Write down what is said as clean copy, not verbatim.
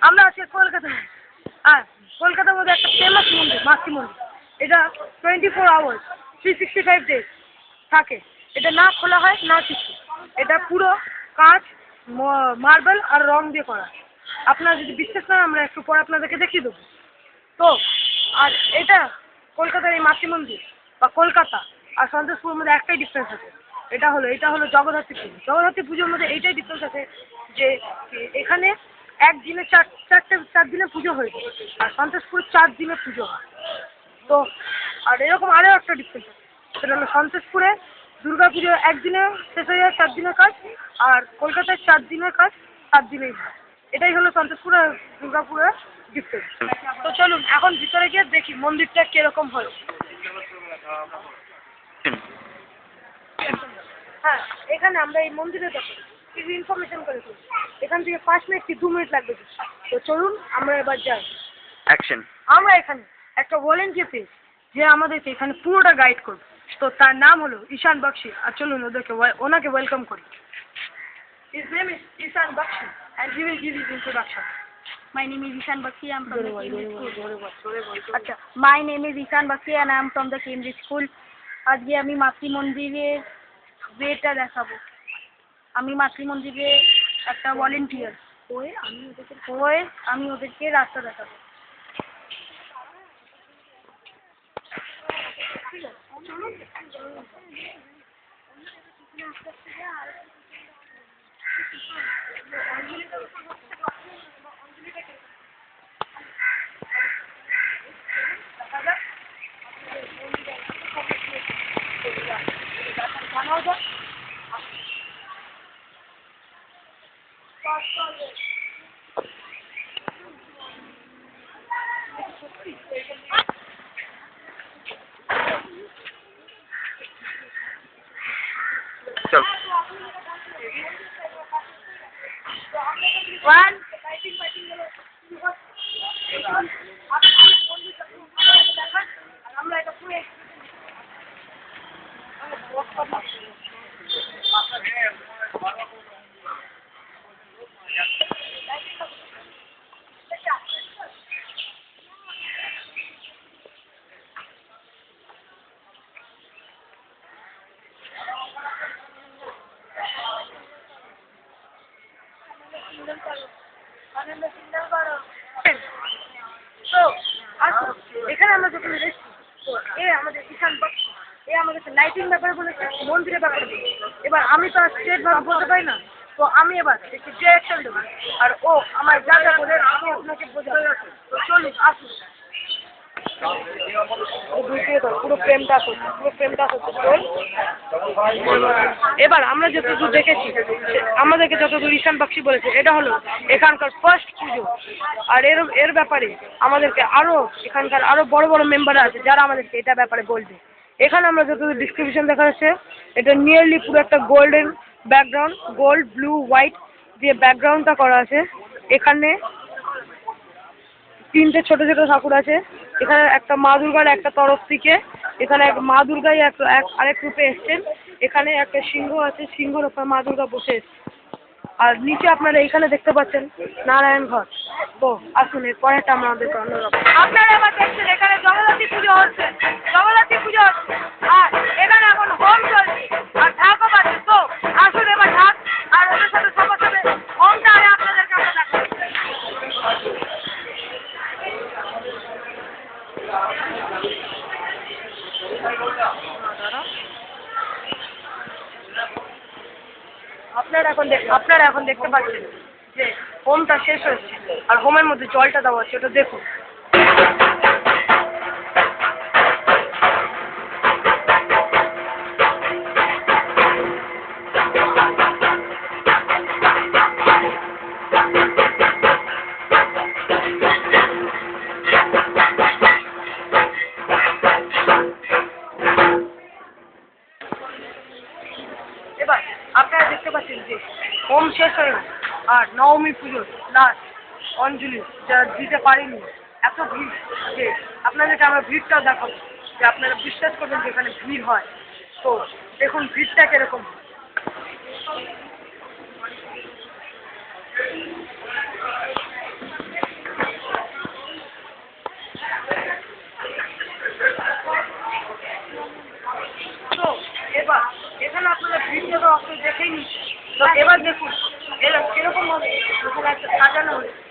আমরা আছি কলকাতায়। আর কলকাতার মধ্যে একটা ফেমাস মন্দির মাতৃ মন্দির। এটা 24 আওয়ার্স 365 ডেজ থাকে। এটা না খোলা হয় না কিছু। এটা পুরো কাঁচ, মার্বেল আর রং দিয়ে করা। আপনারা যদি বিশ্বাস করেন আমরা একটু পরে আপনাদেরকে দেখিয়ে দেবো। তো আর এটা কলকাতার এই মাতৃ মন্দির বা কলকাতা আর সন্তোষপুরের মধ্যে একটাই ডিফারেন্স আছে। এটা হলো জগদ্ধাত্রী পুজো। জগদ্ধাত্রী পুজোর মধ্যে এইটাই ডিফারেন্স আছে যে এখানে একদিনে চার দিনে পুজো হয়ে যায়, আর সন্তোষপুরে 4 দিনে পুজো হয়। তো আর এরকম আরও একটা ডিফারেন্স আছে, সেটা হলো সন্তোষপুরে দুর্গা পুজো একদিনে শেষ হয়ে যায়, 4 দিনের কাজ, আর কলকাতায় 4 দিনের কাজ 7 দিনেই হয়। এটাই হলো সন্তোষপুর আর দুর্গাপুরের ডিফারেন্স। তো চলুন এখন ভিতরে গিয়ে দেখি মন্দিরটা কিরকম হয়। হ্যাঁ, এখানে আমরা এই মন্দিরের ব্যাপারে কিছু ইনফরমেশন করে দিই। এখান থেকে 5 মিনিট কি 2 মিনিট লাগবে। তো চলুন আমরা এবার যাই। অ্যাকশন। আমরা এখানে একটা ভলেন্টিয়ার পেয়েছি যে আমাদেরকে এখানে পুরোটা গাইড করবে। তো তার নাম হলো ঈশান বক্সি। আর চলুন ওনাকে ওয়েলকাম করি। His name is Ishan Bakshi and he will give his introduction. My name is Ishan Bakshi. I'm from the Cambridge School. अच्छा, my name is Ishan Bakshi and I'm from the Cambridge School. আজকে আমি মাতৃ মন্দিরের ওয়েটা দেখাবো। আমি মাতৃ মন্দিরে একটা ভলেন্টিয়ার হয়ে আমি ওদেরকে রাস্তা দেখাবো। চল। আমরা এটা পুরো তো আসুন এখানে আমরা যখন এসেছি, তো এ আমাদের ঈশান বক্সি, এ আমাদের লাইটিং ব্যাপারে বলেছে, মন্দিরের ব্যাপারে বলেছে। এবার আমি তো আর স্টেট ভাবে বলতে পারি না, তো আমি এবার একটু ডিরেকশন দেবো আর ও আমার যা যা বলে আমি আপনাকে বোঝাবো। তো চলুন আসুন। পুরো ফ্রেমটা হচ্ছে এবার আমরা যতদূর দেখেছি, আমাদেরকে যতদূর ঈশান বক্সি বলেছে, এটা হলো এখানকার ফার্স্ট পুজো। আর এর ব্যাপারে আমাদেরকে এখানকার আরো বড় বড় মেম্বার আছে যারা আমাদেরকে এটা ব্যাপারে বলবে। এখানে আমরা যতদূর ডিসক্রিপশন দেখা যাচ্ছে, এটা নিয়ারলি পুরো একটা golden background, gold blue white দিয়ে ব্যাকগ্রাউন্ডটা করা আছে। এখানে 3টে ছোট ছোট ঠাকুর আছে। এখানে একটা মা দুর্গার একটা তরফ থেকে, এখানে মা দুর্গাই আরেক রূপে এসছেন। এখানে একটা সিংহ আছে, সিংহর ওপর মা দুর্গা বসে এসছে। আর নিচে আপনারা এখানে দেখতে পাচ্ছেন নারায়ণ ঘর। তো আসুন এর পরেরটা আমাদেরকে অন্যরকম। আপনারা এবার দেখছেন এখানে জগদ্ধাত্রী পুজো হচ্ছে। আর এখানে এখন হোম চলছে আর ঢাকও পাচ্ছে। তো আসুন এবার ঢাক আর ওদের সাথে সাথে হোমটা আরে আপনাদেরকে আমরা দেখাবো। আপনারা এখন দেখতে পাচ্ছেন যে হোমটা শেষ হচ্ছে আর হোমের মধ্যে জলটা দেওয়া হচ্ছে, ওটা দেখুন। এবার আপনারা দেখতে পাচ্ছেন যে হোম শেষ হয়ে গেছে আর নবমী পুজোর লাস্ট অঞ্জলি যা দিতে পারিনি, এত ভিড় যে আপনাদেরকে আমরা ভিড়টাও দেখাবো, যে আপনারা বিশ্বাস করবেন যে এখানে ভিড় হয়। তো দেখুন ভিড়টা কিরকম। অত দেখেই নিচ্ছি। তো এবার দেখুন এরকম ভাবে সাজানো হয়েছে।